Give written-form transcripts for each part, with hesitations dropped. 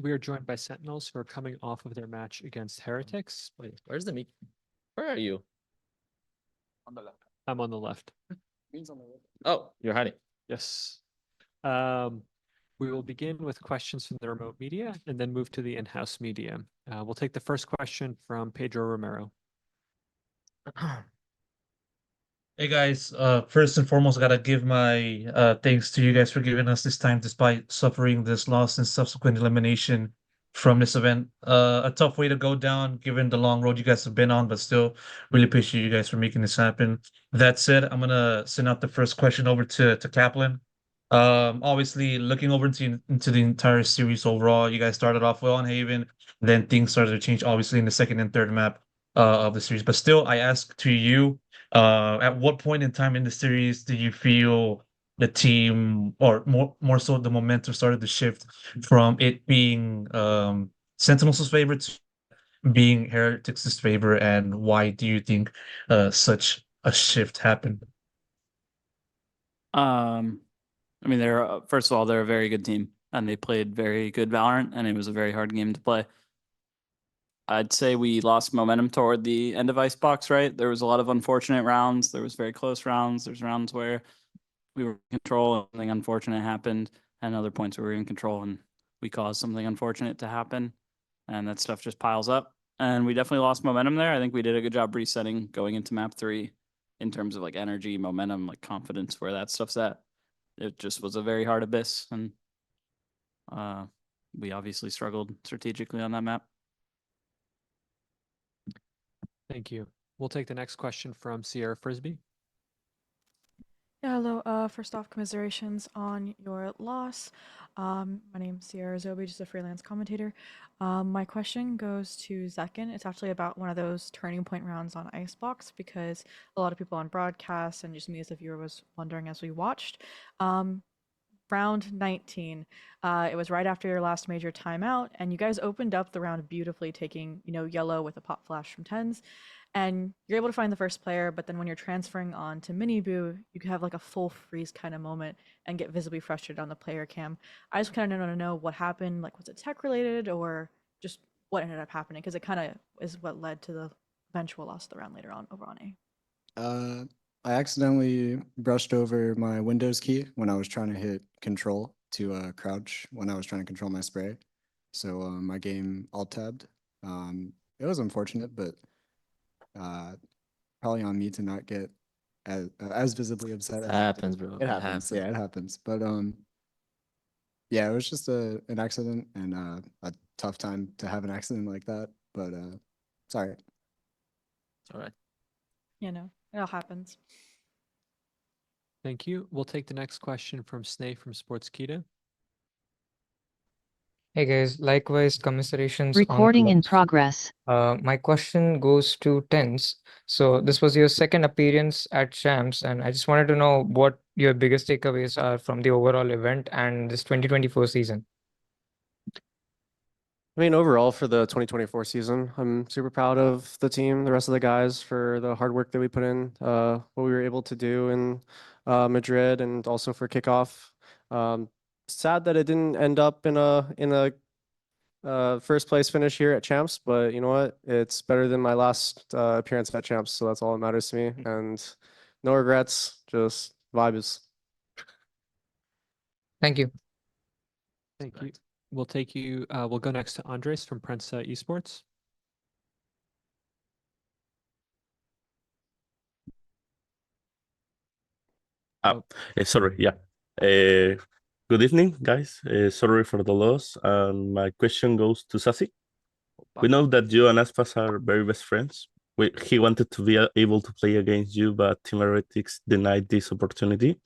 we are joined by Sentinels who are coming off of their match against Heretics. Wait, where's the mic? Where are you? On the left. I'm on the left. Means on the left. Oh, you're hiding. Yes. We will begin with questions from the remote media and then move to the in-house media. We'll take the first question from Pedro Romero. Hey guys, first and foremost, I gotta give my thanks to you guys for giving us this time despite suffering this loss and subsequent elimination from this event. A tough way to go down given the long road you guys have been on, but still really appreciate you guys for making this happen. That said, I'm gonna send out the first question over to Kaplan. Obviously looking over into the entire series overall, you guys started off well on Haven, then things started to change obviously in the second and third map of the series. But still, I ask to you, at what point in time in the series do you feel the team, or more so the momentum started to shift from it being Sentinels' favorite to being Heretics' favorite, and why do you think such a shift happened? I mean, they're first of all, they're a very good team, and they played very good Valorant, and it was a very hard game to play. I'd say we lost momentum toward the end of Icebox, right? There was a lot of unfortunate rounds. There was very close rounds. There's rounds where we were in control and something unfortunate happened, and other points where we were in control and we caused something unfortunate to happen. And that stuff just piles up. And we definitely lost momentum there. I think we did a good job resetting going into map 3 in terms of like energy, momentum, like confidence, where that stuff's at. It just was a very hard abyss, and we obviously struggled strategically on that map. Thank you. We'll take the next question from Sierra Frisbee. Yeah, hello. First off, commiserations on your loss. My name's Sierra Zobi, just a freelance commentator. My question goes to Zekin. It's actually about one of those turning point rounds on Icebox, because a lot of people on broadcast and just me as a viewer was wondering as we watched. Round 19, it was right after your last major timeout, and you guys opened up the round beautifully, taking, yellow with a pop flash from 10s. And you're able to find the first player, but then when you're transferring on to Mini Boo, you can have like a full freeze kind of moment and get visibly frustrated on the player cam. I just kind of want to know what happened. Like, was it tech related or just what ended up happening? Because it kind of is what led to the eventual loss of the round later on over on A. I accidentally brushed over my Windows key when I was trying to hit control to crouch when I was trying to control my spray. So my game alt-tabbed. It was unfortunate, but probably on me to not get as visibly upset. It happens, bro. It happens. Yeah, it happens. But yeah, it was just an accident and a tough time to have an accident like that. But sorry. It's all right. It all happens. Thank you. We'll take the next question from Snay from Sportskeeda. Hey guys, likewise, commiserations. Recording in progress. My question goes to Tens. So this was your second appearance at Champs, and I just wanted to know what your biggest takeaways are from the overall event and this 2024 season. I mean, overall for the 2024 season, I'm super proud of the team, the rest of the guys, for the hard work that we put in, what we were able to do in Madrid, and also for kickoff. Sad that it didn't end up in a first place finish here at Champs, but you know what? It's better than my last appearance at Champs, so that's all that matters to me. And no regrets, just vibes. Thank you. Thank you. We'll go next to Andres from Prensa Esports. Sorry, yeah. Good evening, guys. Sorry for the loss. And my question goes to Sassy. We know that you and Aspas are very best friends. He wanted to be able to play against you, but Team Heretics denied this opportunity.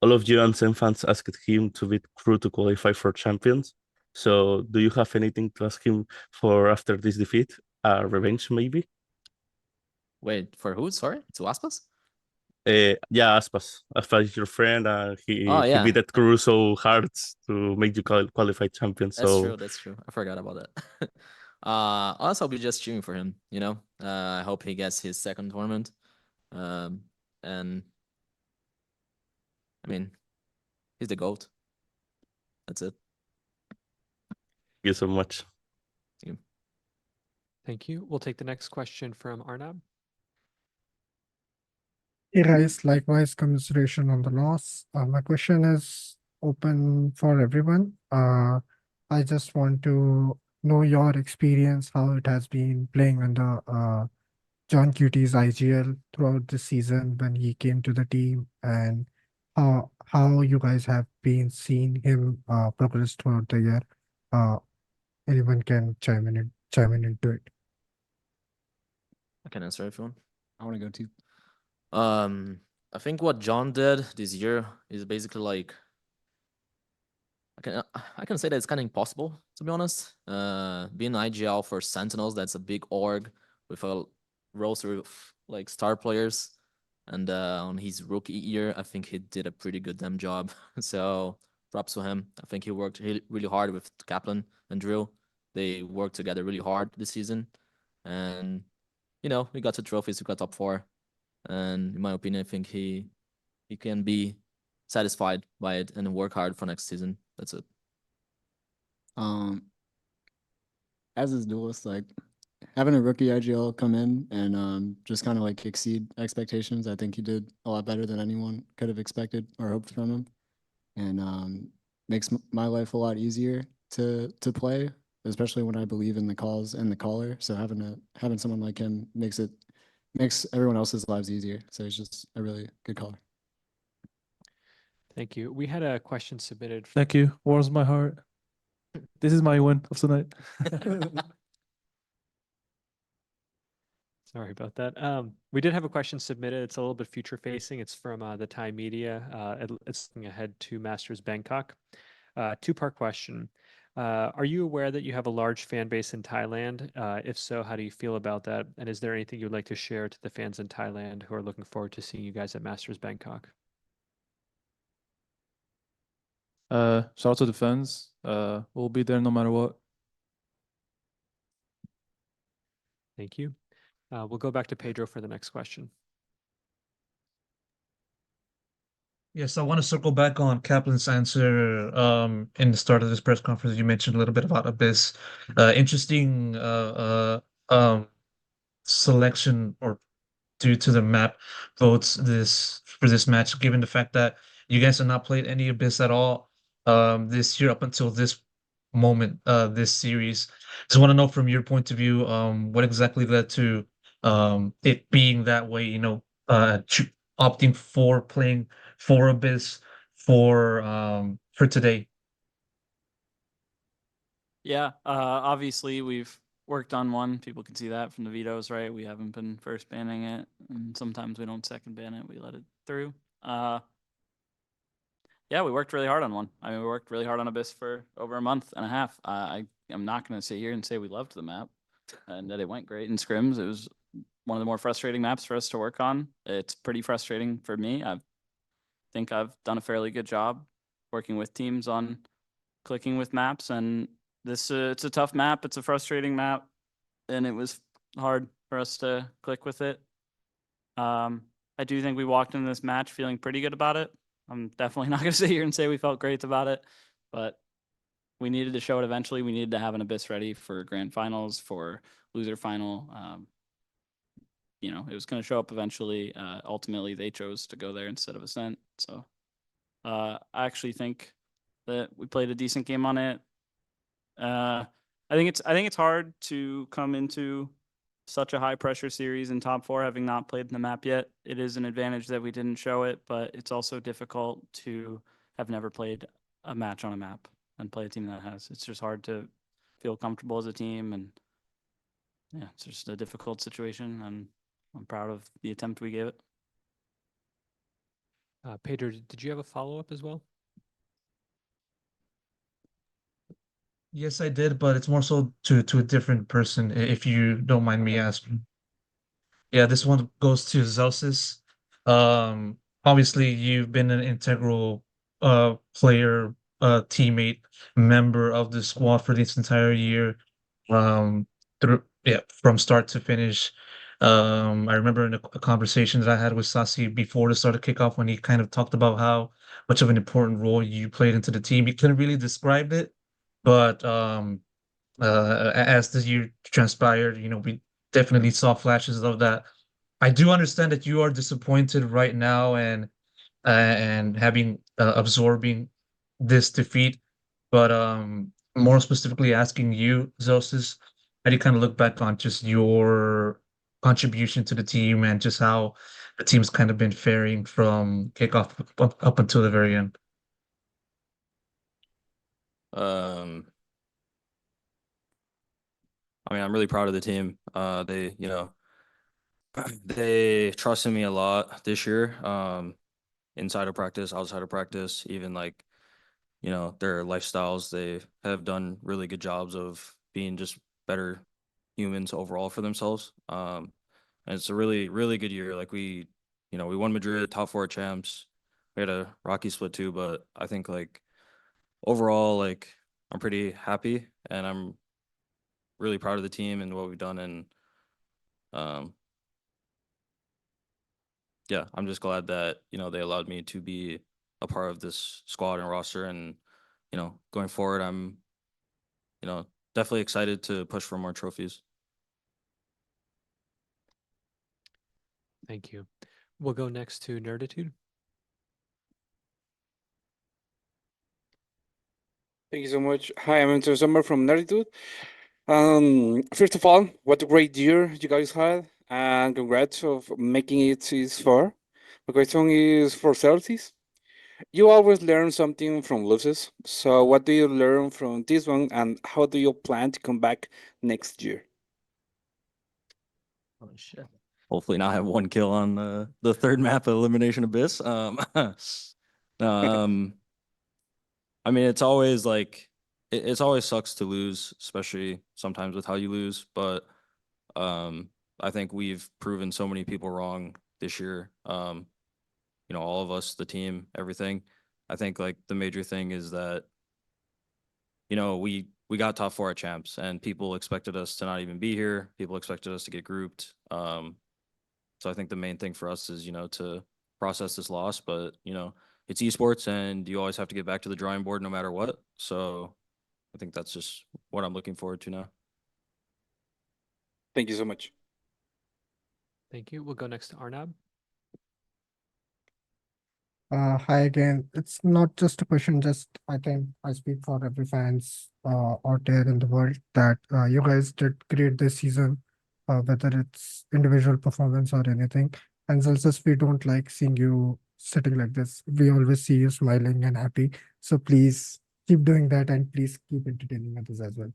All of you and SEN fans asked him to beat Crew to qualify for Champions. So do you have anything to ask him for after this defeat? Revenge, maybe? Wait, for who? Sorry? To Aspas? Yeah, Aspas. Aspas is your friend. He beat that Crew so hard to make you qualify champion. That's true. I forgot about that. Honestly, I'll be just cheering for him, I hope he gets his second tournament. And I mean, he's the GOAT. That's it. you so much. Thank you. We'll take the next question from Arnab. Hey guys, likewise commiseration on the loss. My question is open for everyone. I just want to know your experience, how it has been playing under JohnQT's IGL throughout the season when he came to the team, and how you guys have been seeing him progress throughout the year. Anyone can chime in into it. I can answer if you want. I want to go too. I think what John did this year is basically like I can say that it's kind of impossible, to be honest. Being IGL for Sentinels, that's a big org with a roster of like star players. And on his rookie year, I think he did a pretty good damn job. So props to him. I think he worked really hard with Kaplan and Drill. They worked together really hard this season. And, you know, we got 2 trophies, we got top 4. And in my opinion, I think he can be satisfied by it and work hard for next season. That's it. As his duelist, like having a rookie IGL come in and just kind of like exceed expectations, I think he did a lot better than anyone could have expected or hoped from him, and makes my life a lot easier to play, especially when I believe in the calls and the caller. So having someone like him makes everyone else's lives easier. So he's just a really good caller. Thank you. We had a question submitted. Thank you. Warms my heart. This is my win of tonight. Sorry about that. We did have a question submitted. It's a little bit future facing. It's from the Thai media. It's looking ahead to Masters Bangkok. 2-part question. Are you aware that you have a large fan base in Thailand? If so, how do you feel about that? And is there anything you'd like to share to the fans in Thailand who are looking forward to seeing you guys at Masters Bangkok? Shout out to the fans. We'll be there no matter what. Thank you. We'll go back to Pedro for the next question. Yes, I want to circle back on Kaplan's answer in the start of this press conference. You mentioned a little bit about Abyss. Interesting selection or due to the map votes for this match, given the fact that you guys have not played any Abyss at all this year up until this moment, this series. Just want to know from your point of view, what exactly led to it being that way, you know, opting for playing for Abyss for today. Yeah, obviously we've worked on one. People can see that from the vetoes, right? We haven't been first banning it, and sometimes we don't second ban it. We let it through. Yeah, we worked really hard on one. I mean, we worked really hard on Abyss for over a month and a half. I'm not going to sit here and say we loved the map and that it went great in scrims. It was one of the more frustrating maps for us to work on. It's pretty frustrating for me. I think I've done a fairly good job working with teams on clicking with maps, and this it's a tough map. It's a frustrating map, and it was hard for us to click with it. I do think we walked into this match feeling pretty good about it. I'm definitely not going to sit here and say we felt great about it, but we needed to show it eventually. We needed to have an Abyss ready for grand finals, for loser final. You know, it was going to show up eventually. Ultimately, they chose to go there instead of Ascent. So I actually think that we played a decent game on it. I think it's hard to come into such a high pressure series in top 4 having not played the map yet. It is an advantage that we didn't show it, but it's also difficult to have never played a match on a map and play a team that has. It's just hard to feel comfortable as a team, and yeah, it's just a difficult situation, and I'm proud of the attempt we gave it. Pedro, did you have a follow-up as well? Yes, I did, but it's more so to a different person, if you don't mind me asking. Yeah, this one goes to Zells. Obviously you've been an integral player, teammate, member of the squad for this entire year. From start to finish. I remember in a conversation that I had with Sasi before the start of kickoff when he kind of talked about how much of an important role you played into the team. He couldn't really describe it, but as the year transpired. We definitely saw flashes of that. I do understand that you are disappointed right now and having absorbing this defeat, but more specifically asking you, Zelsis, how do you kind of look back on just your contribution to the team and just how the team's kind of been faring from kickoff up until the very end? I mean, I'm really proud of the team. They trusted me a lot this year. Inside of practice, outside of practice, even like, their lifestyles, they have done really good jobs of being just better humans overall for themselves. And it's a really, really good year. Like we won Madrid, top 4 champs. We had a rocky split too, but I think like overall, like I'm pretty happy and I'm really proud of the team and what we've done. And yeah, I'm just glad that, they allowed me to be a part of this squad and roster. And, going forward, I'm, definitely excited to push for more trophies. Thank you. We'll go next to Nerditude. Thank you so much. Hi, I'm Anton Summer from Nerditude. First of all, what a great year you guys had, and congrats of making it this far. My question is for Celtics. You always learn something from losses. So what do you learn from this one, and how do you plan to come back next year? Oh shit. Hopefully not have 1 kill on the third map of Elimination Abyss. I mean, it's always like it's always sucks to lose, especially sometimes with how you lose. But I think we've proven so many people wrong this year. All of us, the team, everything. I think like the major thing is that we got top 4 at champs, and people expected us to not even be here. People expected us to get grouped. So I think the main thing for us is to process this loss, but it's esports and you always have to get back to the drawing board no matter what. So I think that's just what I'm looking forward to now. Thank you so much. Thank you. We'll go next to Arnab. Hi again. It's not just a question, just I think I speak for every fans out there in the world that you guys did great this season, whether it's individual performance or anything. And Zelsus, we don't like seeing you sitting like this. We always see you smiling and happy. So please keep doing that and please keep entertaining others as well.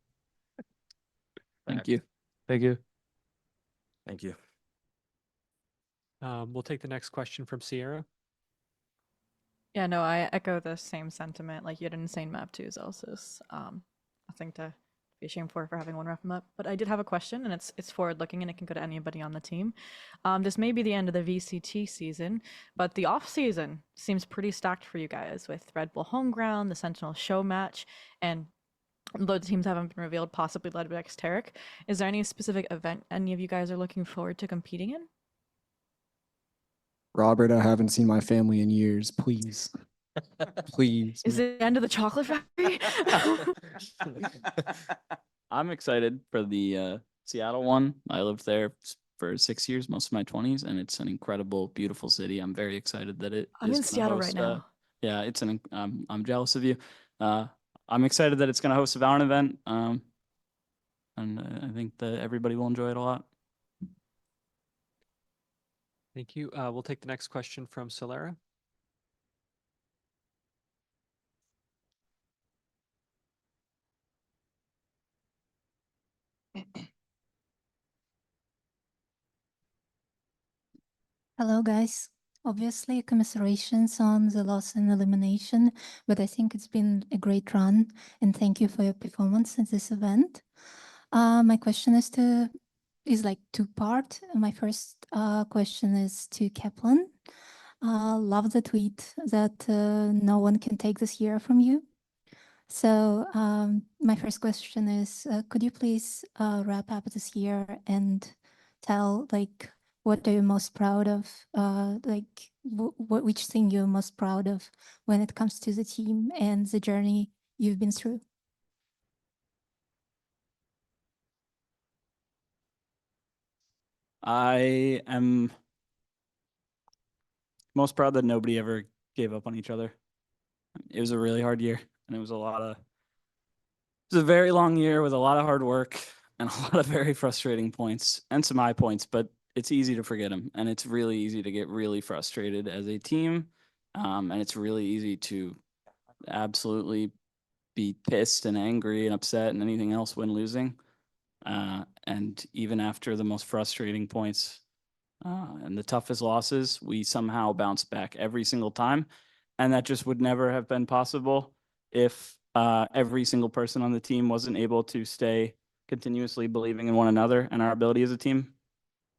Thank you. Thank you. Thank you. We'll take the next question from Sierra. Yeah, no, I echo the same sentiment. Like, you had an insane map too, Zelsis. Nothing to be ashamed for having one rough map. But I did have a question, and it's forward looking, and it can go to anybody on the team. This may be the end of the VCT season, but the off season seems pretty stacked for you guys with Red Bull Homeground, the Sentinel show match, and though the teams haven't been revealed, possibly led by Xteric. Is there any specific event any of you guys are looking forward to competing in? Robert, I haven't seen my family in years. Please. Please. Is it the end of the chocolate factory? I'm excited for the Seattle one. I lived there for 6 years, most of my 20s, and it's an incredible, beautiful city. I'm very excited that it I'm is in gonna Seattle right host, now. yeah, I'm jealous of you. I'm excited that it's going to host a VALORANT event, and I think that everybody will enjoy it a lot. Thank you. We'll take the next question from Solera. Hello, guys. Obviously, commiserations on the loss and elimination, but I think it's been a great run, and thank you for your performance at this event. My question is like 2-part. My first question is to Kaplan. Love the tweet that no one can take this year from you. So my first question is, could you please wrap up this year and tell like what are you most proud of? Like which thing you're most proud of when it comes to the team and the journey you've been through? I am most proud that nobody ever gave up on each other. It was a really hard year, and it was a very long year with a lot of hard work and a lot of very frustrating points and some high points, but it's easy to forget them, and it's really easy to get really frustrated as a team, and it's really easy to absolutely be pissed and angry and upset and anything else when losing. And even after the most frustrating points and the toughest losses, we somehow bounce back every single time. And that just would never have been possible if every single person on the team wasn't able to stay continuously believing in one another and our ability as a team.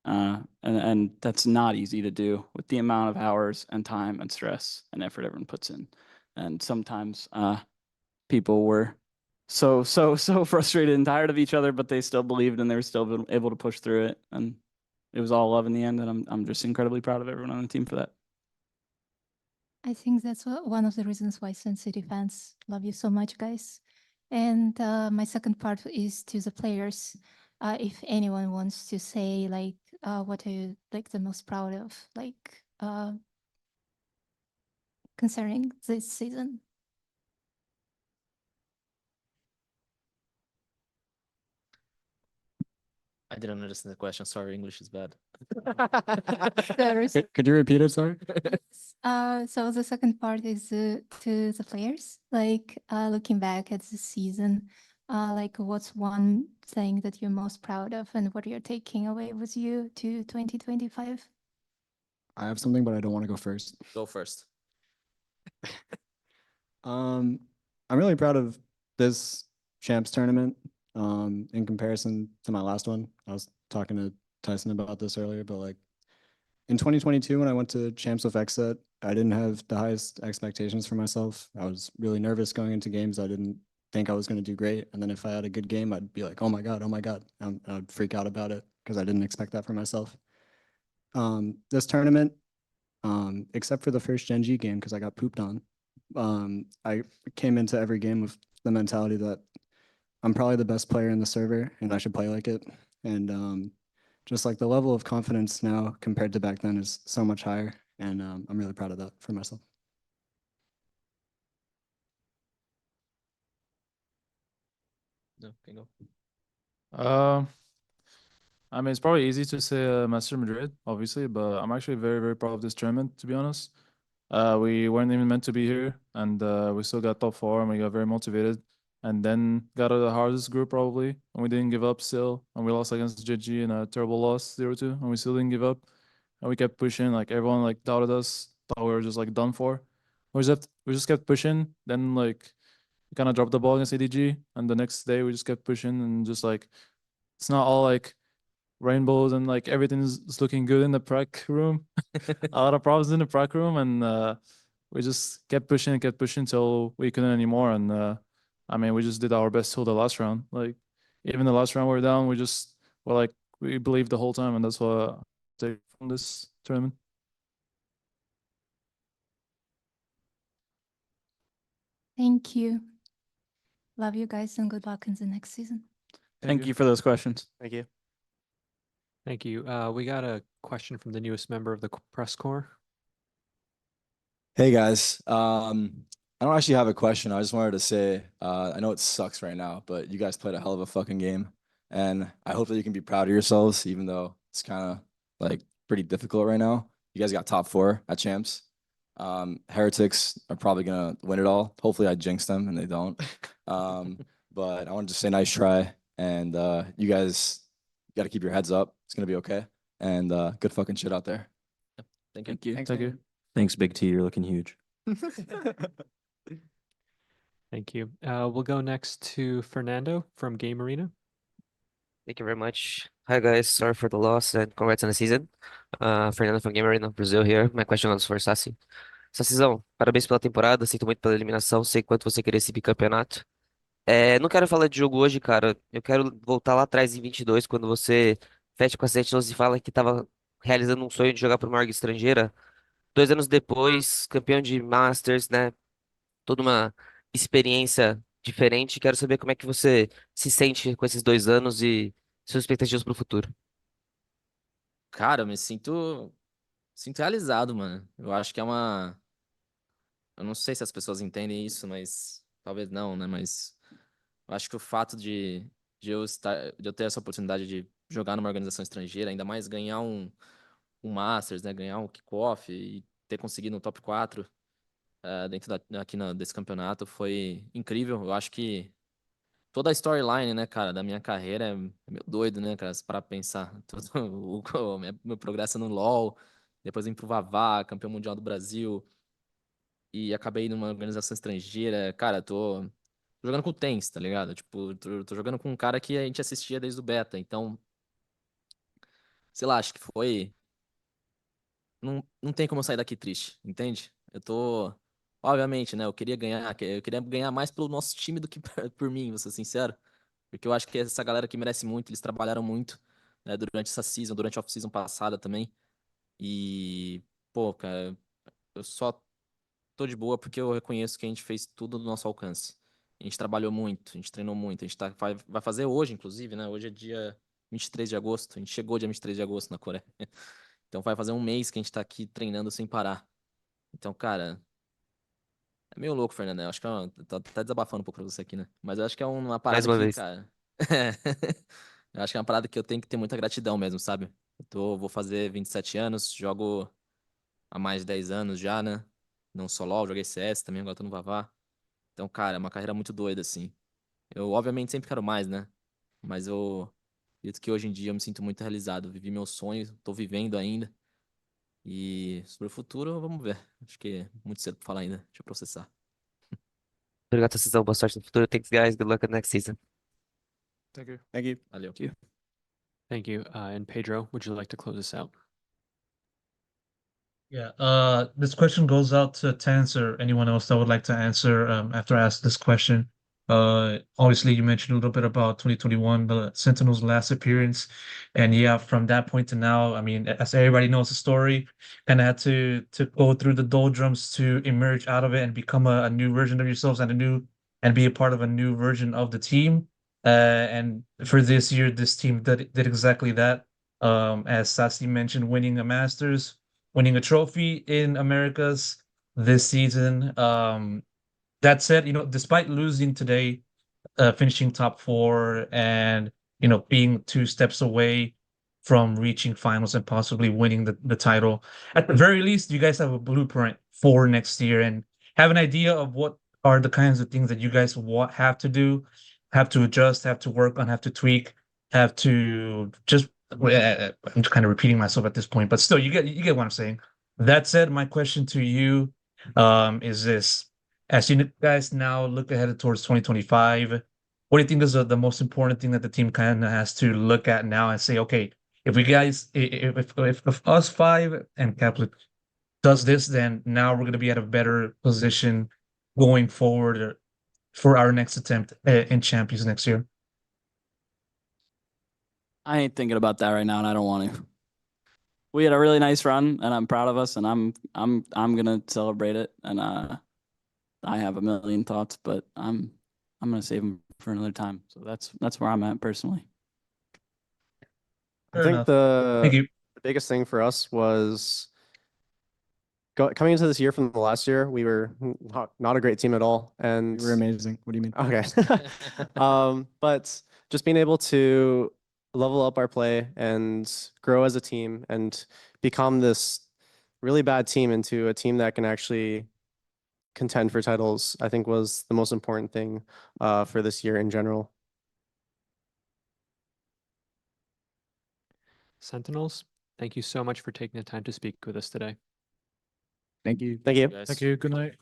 And that's not easy to do with the amount of hours and time and stress and effort everyone puts in. And sometimes people were so frustrated and tired of each other, but they still believed and they were still able to push through it. And it was all love in the end. And I'm just incredibly proud of everyone on the team for that. I think that's one of the reasons why Sin City fans love you so much, guys. And my second part is to the players. If anyone wants to say like, what are you like the most proud of, like concerning this season? I didn't understand the question. Sorry, English is bad. Could you repeat it, sorry? So the second part is to the players, like looking back at the season, like what's one thing that you're most proud of and what you're taking away with you to 2025? I have something, but I don't want to go first. Go first. I'm really proud of this champs tournament. In comparison to my last one, I was talking to Tyson about this earlier, but like in 2022, when I went to champs with XSET, I didn't have the highest expectations for myself. I was really nervous going into games. I didn't think I was going to do great. And then if I had a good game, I'd be like, oh my God, oh my God. I'd freak out about it because I didn't expect that for myself. This tournament, except for the first Gen G game, because I got pooped on, I came into every game with the mentality that I'm probably the best player in the server and I should play like it. And just like the level of confidence now compared to back then is so much higher. And I'm really proud of that for myself. No, can go. I mean, it's probably easy to say Master Madrid, obviously, but I'm actually very, very proud of this tournament, to be honest. We weren't even meant to be here, and we still got top 4, and we got very motivated. And then got out of the hardest group probably, and we didn't give up still. And we lost against JG in a terrible loss, 0-2, and we still didn't give up. And we kept pushing. Like everyone like doubted us, thought we were just like done for. We just kept pushing. Then like we kind of dropped the ball against ADG, and the next day we just kept pushing and just like it's not all like rainbows and like everything's looking good in the prac room. A lot of problems in the prac room, and we just kept pushing till we couldn't anymore. And I mean, we just did our best till the last round. Like even the last round we were down, we believed the whole time, and that's what I take from this tournament. Thank you. Love you guys and good luck in the next season. Thank you for those questions. Thank you. Thank you. We got a question from the newest member of the press corps. Hey guys, I don't actually have a question. I just wanted to say, I know it sucks right now, but you guys played a hell of a fucking game, and I hope that you can be proud of yourselves, even though it's kind of like pretty difficult right now. You guys got top 4 at champs. Heretics are probably gonna win it all. Hopefully, I jinx them and they don't. But I wanted to say nice try, and you guys got to keep your heads up. It's gonna be okay, and good fucking shit out there. Thank you. Thank you. Thanks, Thank you. Thanks, Big T. You're looking huge. Thank you. We'll go next to Fernando from Game Arena. Thank you very much. Hi guys, sorry for the loss and congrats on the season. Fernando from Game Arena, Brazil here. My question is for Sassi. Sassizão, parabéns pela temporada, sinto muito pela eliminação, sei quanto você queria esse bicampeonato. Não quero falar de jogo hoje, cara. Eu quero voltar lá atrás em 22, quando você fecha com a Sentinels e fala que estava realizando um sonho de jogar para uma org estrangeira. 2 anos depois, campeão de Masters, né? Toda uma experiência diferente. Quero saber como é que você se sente com esses 2 anos e suas expectativas para o futuro. Cara, eu me sinto realizado, mano. Eu acho que é uma. Eu não sei se as pessoas entendem isso, mas talvez não, né? Mas eu acho que o fato de eu ter essa oportunidade de jogar numa organização estrangeira, ainda mais ganhar um Masters, né? Ganhar um kickoff e ter conseguido no top 4 dentro desse campeonato foi incrível. Eu acho que toda a storyline, né, cara, da minha carreira é meio doido, né, cara, para pensar. Todo meu progresso no LoL, depois vim pro Vavá, campeão mundial do Brasil, e acabei numa organização estrangeira. Cara, tô jogando com o Tens, tá ligado? Tipo, tô jogando com um cara que a gente assistia desde o beta, então, sei lá, acho que foi. Não tem como eu sair daqui triste, entende? Eu tô. Obviamente, né? Eu queria ganhar mais pelo nosso time do que por mim, vou ser sincero. Porque eu acho que essa galera aqui merece muito, eles trabalharam muito, né, durante essa season, durante a off-season passada também. E, pô, cara, eu só tô de boa porque eu reconheço que a gente fez tudo do nosso alcance. A gente trabalhou muito, a gente treinou muito, a gente vai fazer hoje, inclusive, né? Hoje é dia 23 de agosto, a gente chegou dia 23 de agosto na Coreia. Então vai fazer um mês que a gente tá aqui treinando sem parar. Então, cara, é meio louco, Fernando. Eu acho que tá desabafando um pouco pra você aqui, né? Mas eu acho que é uma Mais parada uma que, vez. cara. Eu acho que é uma parada que eu tenho que ter muita gratidão mesmo, sabe? Vou fazer 27 anos, jogo há mais de 10 anos já, né? Não só LoL, joguei CS também, agora tô no Vavá. Então, cara, é uma carreira muito doida, assim. Eu, obviamente, sempre quero mais, né? Mas eu acredito que hoje em dia eu me sinto muito realizado. Vivi meu sonho, tô vivendo ainda. E sobre o futuro, vamos ver. Acho que é muito cedo pra falar ainda. Deixa eu processar. Obrigado, Sassizão. Boa sorte no futuro. Thanks, guys. Good luck at next season. Thank you. Thank you. Valeu. Thank you. And Pedro, would you like to close us out? Yeah, this question goes out to Tans or anyone else that would like to answer after I ask this question. Obviously, you mentioned a little bit about 2021, the Sentinels' last appearance, and yeah, from that point to now, I mean, as everybody knows the story, kind of had to go through the doldrums to emerge out of it and become a new version of yourselves and be a part of a new version of the team. And for this year, this team did exactly that. As Sassy mentioned, winning a Masters, winning a trophy in Americas this season. That said, despite losing today, finishing top 4 and being 2 steps away from reaching finals and possibly winning the title, at the very least, you guys have a blueprint for next year and have an idea of what are the kinds of things that you guys have to do, have to adjust, have to work on, have to tweak, have to just. I'm just kind of repeating myself at this point, but still, you get what I'm saying. That said, my question to you is this: as you guys now look ahead towards 2025, what do you think is the most important thing that the team kind of has to look at now and say, okay, if we guys, if us 5 and Catholic does this, then now we're going to be at a better position going forward for our next attempt in Champions next year? I ain't thinking about that right now, and I don't want to. We had a really nice run, and I'm proud of us, and I'm gonna celebrate it. And I have a million thoughts, but I'm gonna save them for another time. So that's where I'm at personally. Fair I think enough. the Thank you. biggest thing for us was coming into this year from the last year, we were not a great team at all. And We were amazing. What do you mean? Okay. But just being able to level up our play and grow as a team and become this really bad team into a team that can actually contend for titles, I think was the most important thing for this year in general. Sentinels, thank you so much for taking the time to speak with us today. Thank you. Thank you. Guys. Thank you. Good night.